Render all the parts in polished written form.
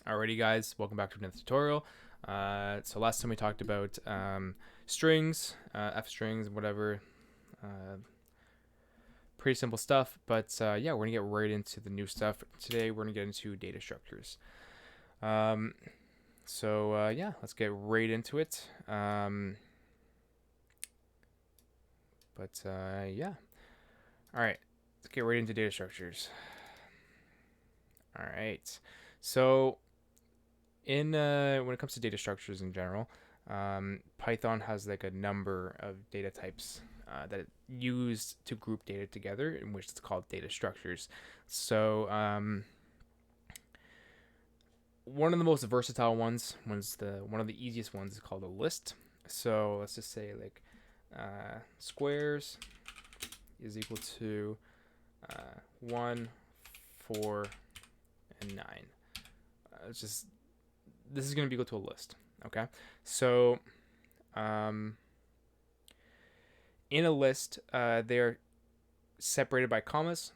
Alrighty guys, welcome back to another tutorial. So last time we talked about strings, f strings, whatever, pretty simple stuff, but yeah, we're gonna get right into the new stuff. Today we're gonna get into data structures. Yeah, let's get right into it. Yeah, alright, let's get right into data structures. Alright, so in when it comes to data structures in general, Python has like a number of data types that it used to group data together, in which it's called data structures. So one of the most versatile ones, one of the easiest ones, is called a list. So let's just say like squares is equal to 1, 4, and 9. It's just this is going to be equal to a list. Okay, so in a list, they're separated by commas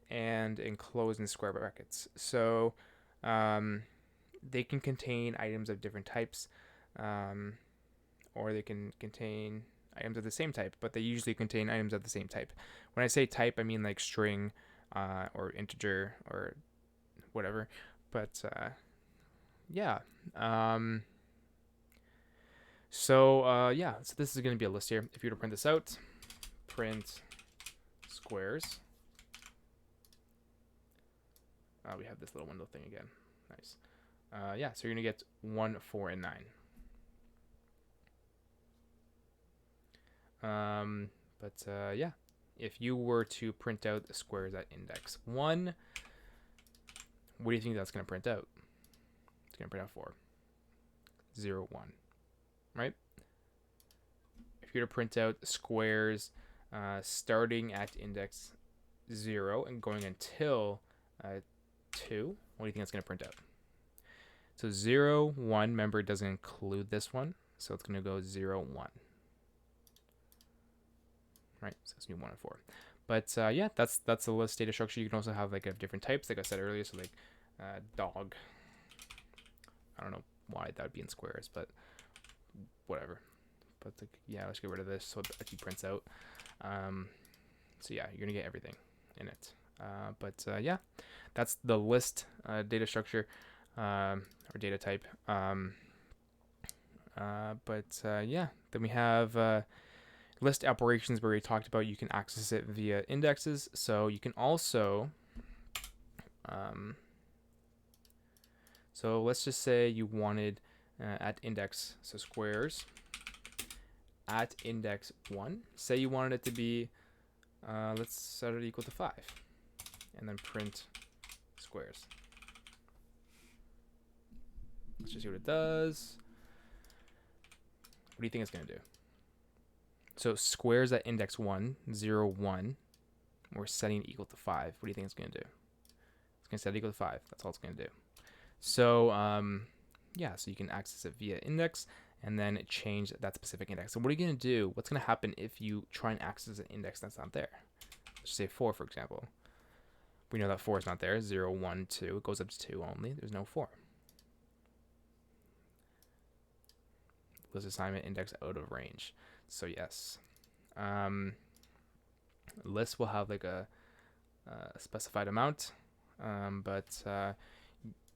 and enclosed in square brackets. So they can contain items of different types, or they can contain items of the same type, but they usually contain items of the same type. When I say type, I mean like string or integer or whatever. But yeah. So this is going to be a list here. If you were to print this out, print squares. We have this little window thing again. Nice. So you're going to get 1, 4, and 9. Yeah, if you were to print out the squares at index 1, what do you think that's going to print out? It's going to print out 4. 0, 1. Right? If you were to print out squares starting at index 0 and going until 2, what do you think that's going to print out? So 0, 1, remember it doesn't include this one, so it's going to go 0, 1. Right, so it's 1 and 4. But yeah, that's the list data structure. You can also have like different types, like I said earlier. So like dog. I don't know why that would be in squares, but whatever. But yeah, let's get rid of this so it actually prints out. So yeah, you're gonna get everything in it. Yeah, that's the list data structure or data type. Yeah, then we have list operations, where we talked about you can access it via indexes. So you can also so let's just say you wanted at index, so squares at index 1, say you wanted it to be let's set it equal to 5 and then print squares. Let's just see what it does. What do you think it's going to do? So squares at index 1, 0, 1, we're setting it equal to 5. What do you think it's going to do? It's going to set it equal to 5. That's all it's going to do. So yeah, so you can access it via index and then change that specific index. So what are you going to do? What's going to happen if you try and access an index that's not there? Let's say 4, for example. We know that 4 is not there. 0, 1, 2. It goes up to 2 only. There's no 4. List assignment index out of range. So yes. List will have like a specified amount,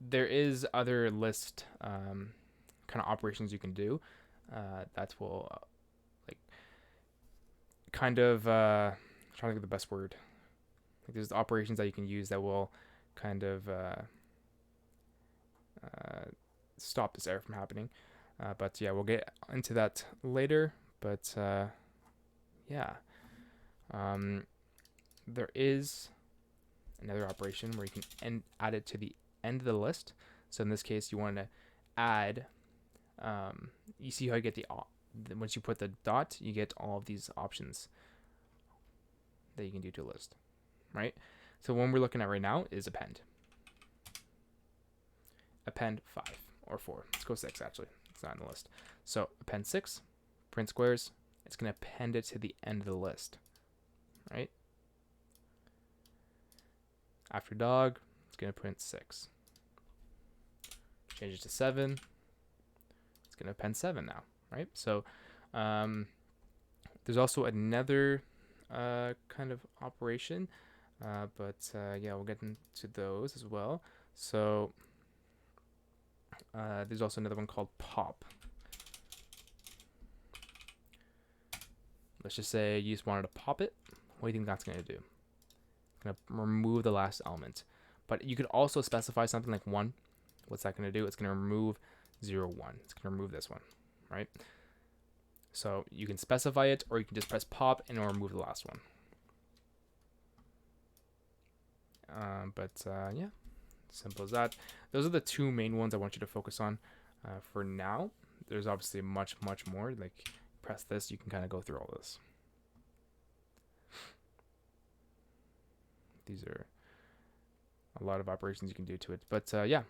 there is other list kind of operations you can do that will like kind of trying to think of the best word. Like there's operations that you can use that will kind of stop this error from happening. But yeah, we'll get into that later. But yeah, there is another operation where you can add it to the end of the list. So in this case, you want to add. You see how you get once you put the dot, you get all of these options that you can do to a list, right? So one we're looking at right now is append. Append 5 or 4. Let's go 6 actually. It's not in the list. So append 6, print squares. It's going to append it to the end of the list, right? After dog, it's going to print 6. change it to 7. It's going to append 7 now, right? So there's also another kind of operation, but yeah, we'll get into those as well. So there's also another one called pop. Let's just say you just wanted to pop it. What do you think that's going to do? It's going to remove the last element. But you could also specify something like 1. What's that going to do? It's going to remove 0, 1. It's going to remove this one, right? So you can specify it, or you can just press pop and it'll remove the last one. Yeah, simple as that. Those are the two main ones I want you to focus on for now. There's obviously much more. Like, press this, you can kind of go through all this. These are a lot of operations you can do to it. But yeah,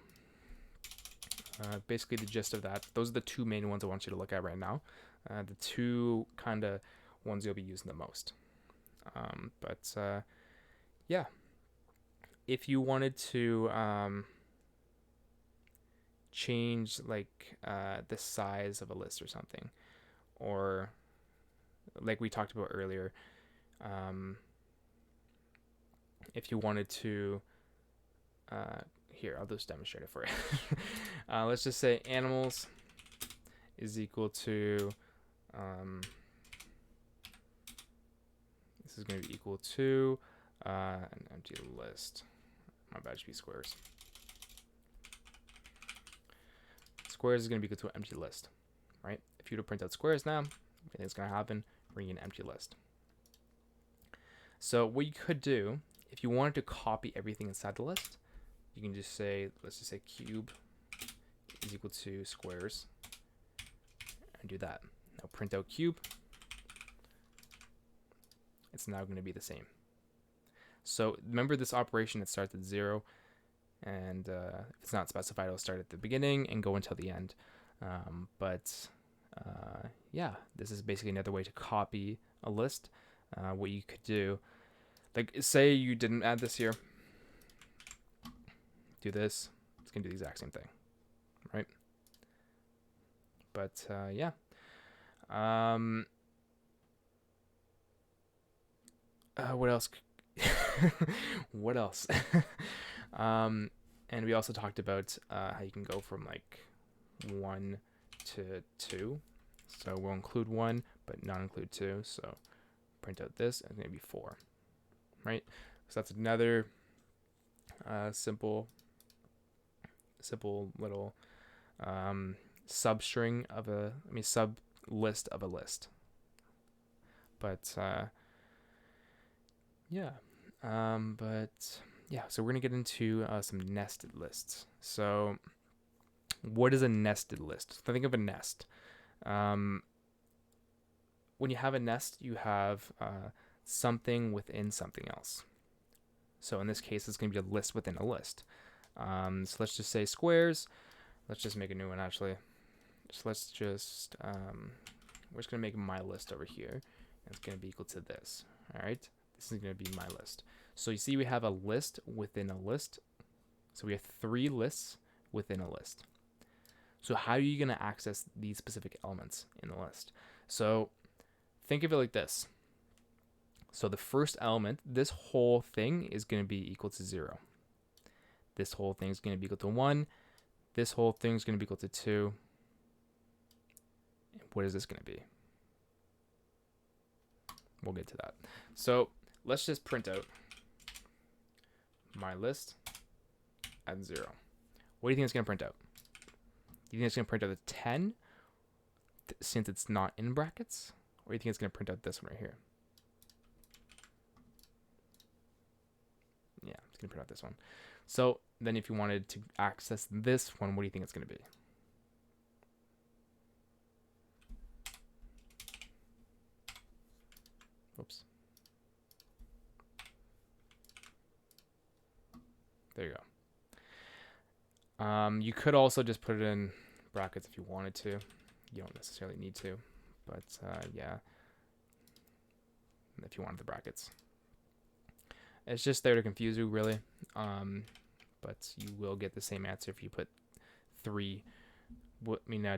basically the gist of that. Those are the two main ones I want you to look at right now. The two kind of ones you'll be using the most. Yeah, if you wanted to change like the size of a list or something, or like we talked about earlier, if you wanted to here, I'll just demonstrate it for you. Let's just say animals is equal to this is going to be equal to an empty list. My bad, should be squares. Squares is going to be equal to an empty list, right? If you were to print out squares now, anything's going to happen, we're going to get an empty list. So what you could do, if you wanted to copy everything inside the list, you can just say, let's just say cube is equal to squares, and do that. Now print out cube. It's now going to be the same. So remember this operation, it starts at 0, and if it's not specified, it'll start at the beginning and go until the end. Yeah, this is basically another way to copy a list. What you could do, like say you didn't add this here, do this, it's going to do the exact same thing, right? But yeah. What else? What else? And we also talked about how you can go from like 1 to 2. So we'll include 1, but not include 2. So print out this, and it's going to be 4, right? So that's another simple little substring of sub list of a list. But yeah, so we're gonna get into some nested lists. So what is a nested list? So think of a nest. When you have a nest, you have something within something else. So in this case, it's going to be a list within a list. So let's just say squares. Let's just make a new one, actually. We're just going to make my list over here. And it's going to be equal to this. All right. This is going to be my list. So you see we have a list within a list. So we have 3 lists within a list. So how are you going to access these specific elements in the list? So think of it like this. So the first element, this whole thing is going to be equal to 0. This whole thing is going to be equal to 1. This whole thing is going to be equal to 2. What is this going to be? We'll get to that. So let's just print out my list at 0. What do you think it's going to print out? Do you think it's going to print out a 10 since it's not in brackets? Or do you think it's going to print out this one right here? Yeah, it's going to print out this one. So then if you wanted to access this one, what do you think it's going to be? Oops. There you go. You could also just put it in brackets if you wanted to. You don't necessarily need to, but yeah, if you wanted the brackets. It's just there to confuse you, really. But you will get the same answer if you put 3,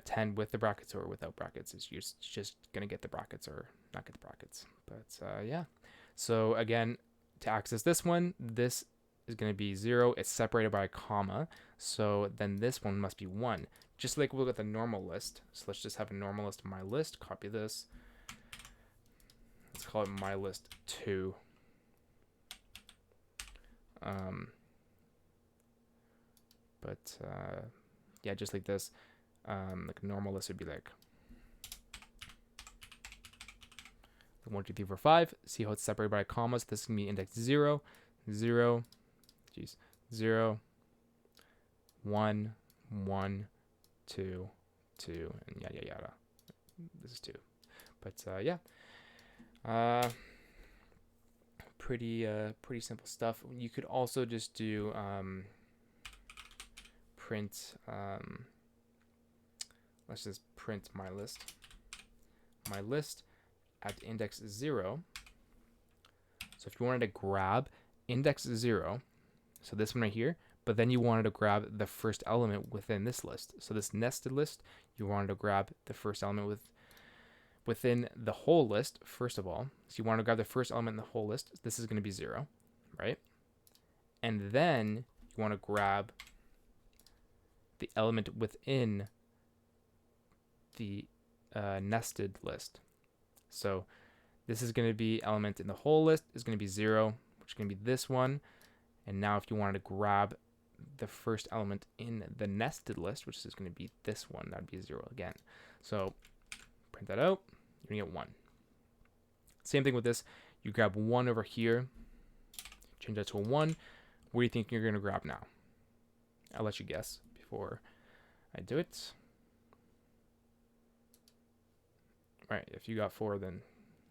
10 with the brackets or without brackets. It's just going to get the brackets or not get the brackets. But yeah. So again, to access this one, this is going to be 0. It's separated by a comma. So then this one must be 1. Just like we'll get the normal list. So let's just have a normal list of my list. Copy this. Let's call it my list 2. Yeah, just like this. Like a normal list would be like 1, 2, 3, 4, 5. See how it's separated by commas. This is gonna be index 0, 0, 0, 1, 1, 2, 2, and yada yada. This is 2. But yeah. Pretty simple stuff. You could also just do print. Let's just print my list. My list at index 0. So if you wanted to grab index 0, so this one right here, but then you wanted to grab the first element within this list. So this nested list, you wanted to grab the first element within the whole list, first of all. So you want to grab the first element in the whole list. This is going to be 0, right? And then you want to grab the element within the nested list. So this is going to be element in the whole list is going to be 0, which is going to be this one. And now if you wanted to grab the first element in the nested list, which is going to be this one, that would be 0 again. So print that out, you're going to get 1. Same thing with this. You grab 1 over here, change that to a 1. What do you think you're going to grab now? I'll let you guess before I do it. Right, if you got 4, then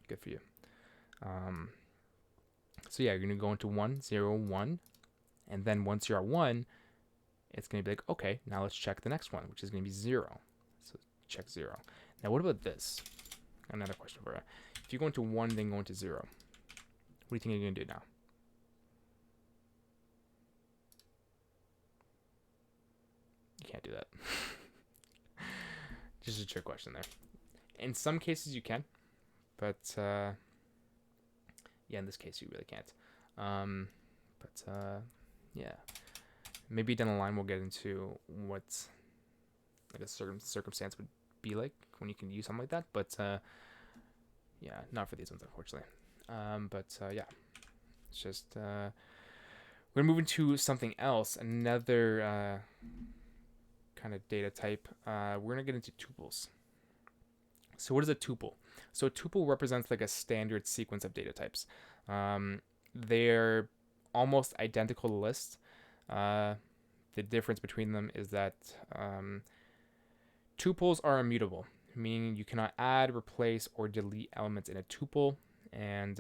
good for you. So yeah, you're going to go into 1, 0, 1. And then once you're at 1, it's going to be like, okay, now let's check the next one, which is going to be 0. So check 0. Now what about this? Another question for you. If you go into 1, then go into 0, what do you think you're going to do now? You can't do that. Just a trick question there. In some cases you can, but yeah, in this case you really can't. Yeah, maybe down the line we'll get into what like a certain circumstance would be like when you can use something like that. But yeah, not for these ones unfortunately. Yeah, it's just we're gonna move into something else, another kind of data type. We're gonna get into tuples. So what is a tuple? So a tuple represents like a standard sequence of data types. They're almost identical lists. The difference between them is that tuples are immutable, meaning you cannot add, replace, or delete elements in a tuple, and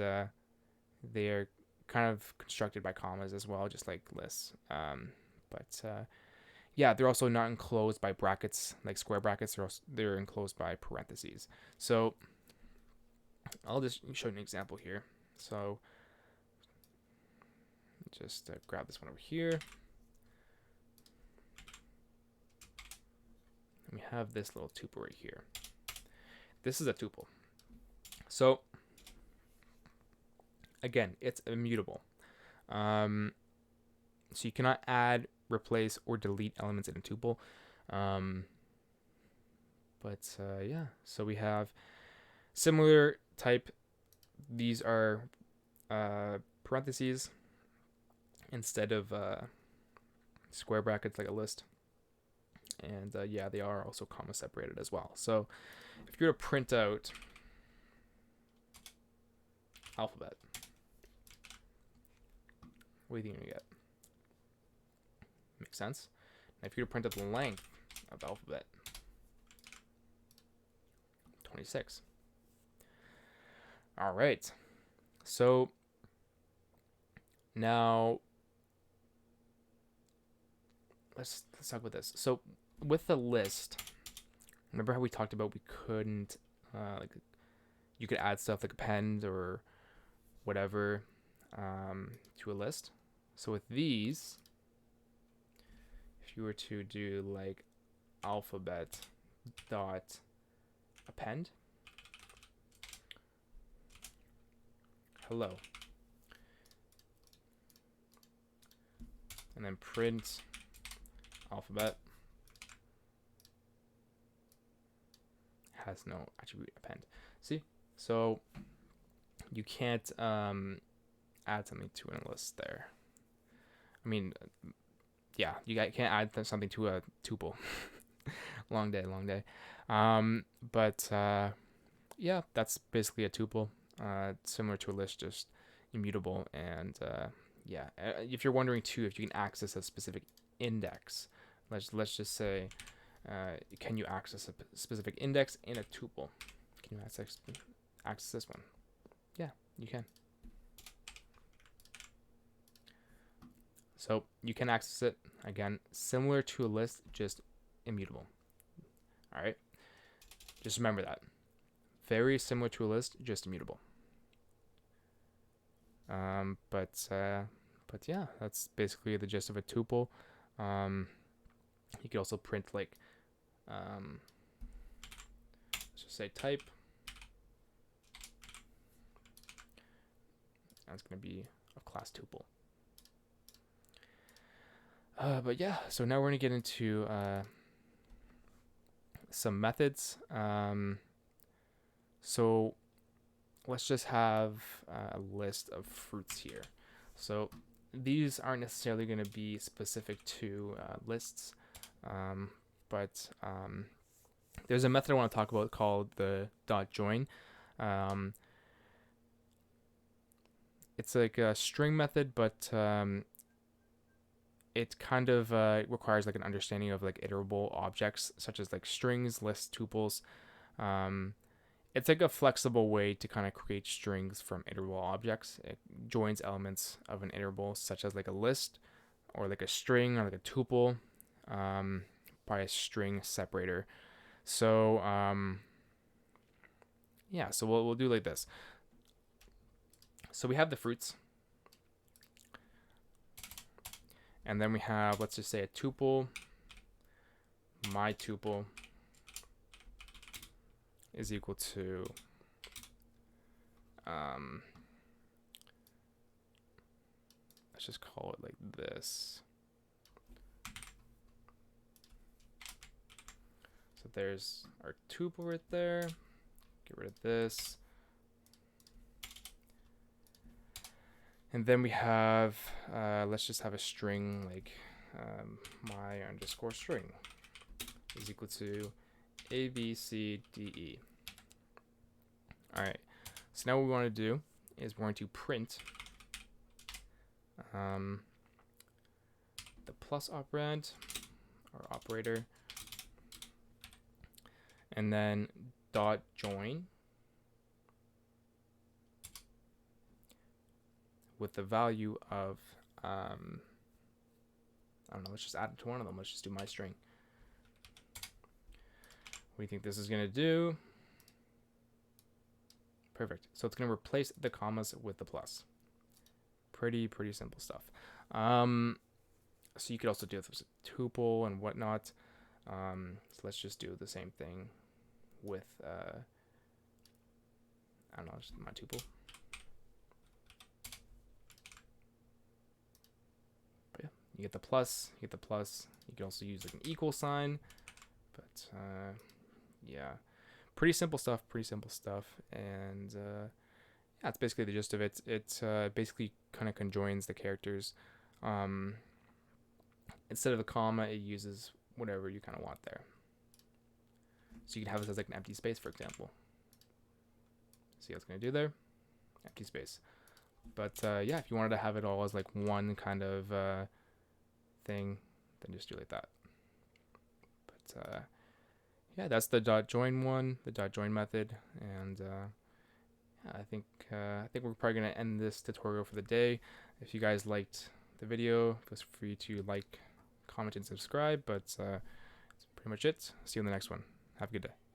they're kind of constructed by commas as well, just like lists. Yeah, they're also not enclosed by brackets, like square brackets. They're enclosed by parentheses. So I'll just show you an example here. So just grab this one over here. And we have this little tuple right here. This is a tuple. So again, it's immutable. So you cannot add, replace, or delete elements in a tuple. Yeah, so we have similar type. These are parentheses instead of square brackets like a list. And yeah, they are also comma separated as well. So if you're to print out alphabet, what do you think you're going to get? Makes sense. Now if you're to print out the length of alphabet, 26. All right. So now let's talk about this. So with the list, remember how we talked about we couldn't like you could add stuff like append or whatever to a list. So with these, if you were to do like alphabet dot append hello, and then print alphabet has no attribute append. See, so you can't add something to a list there. I mean, yeah, you can't add something to a tuple. long day. But yeah, that's basically a tuple. Similar to a list, just immutable. And yeah, if you're wondering too, if you can access a specific index, let's just say, can you access a specific index in a tuple? Can you access this one? Yeah, you can. So you can access it, again, similar to a list, just immutable. All right, just remember that. Very similar to a list, just immutable. But yeah, that's basically the gist of a tuple. You could also print like, let's just say type. That's going to be of class tuple. But yeah, so now we're going to get into some methods. So let's just have a list of fruits here. So these aren't necessarily going to be specific to lists, but there's a method I want to talk about called the .join. It's like a string method, but it kind of requires like an understanding of like iterable objects such as like strings, lists, tuples. It's like a flexible way to kind of create strings from iterable objects. It joins elements of an iterable such as like a list or like a string or like a tuple by a string separator. So yeah, so we'll do like this. So we have the fruits. And then we have, let's just say, a tuple. My tuple is equal to let's just call it like this. So there's our tuple right there. Get rid of this. And then we have, let's just have a string like my underscore string is equal to A, B, C, D, E. All right, so now what we want to do is we're going to print the plus operand or operator, and then dot join with the value of, I don't know, let's just add it to one of them. Let's just do my string. What do you think this is going to do? Perfect. So it's going to replace the commas with the plus. Pretty simple stuff. So you could also do this with a tuple and whatnot. So let's just do the same thing with, I don't know, just my tuple. You get the plus, you can also use like an equal sign, but yeah, pretty simple stuff, and yeah, that's basically the gist of it. It basically kind of conjoins the characters. Instead of a comma, it uses whatever you kind of want there. So you can have this as like an empty space, for example. See what it's going to do there? Empty space. But yeah, if you wanted to have it all as like one kind of thing, then just do it like that. But yeah, that's the dot join one, the dot join method, and yeah, I think we're probably gonna end this tutorial for the day. If you guys liked the video, feel free to like, comment, and subscribe. But that's pretty much it. See you in the next one. Have a good day.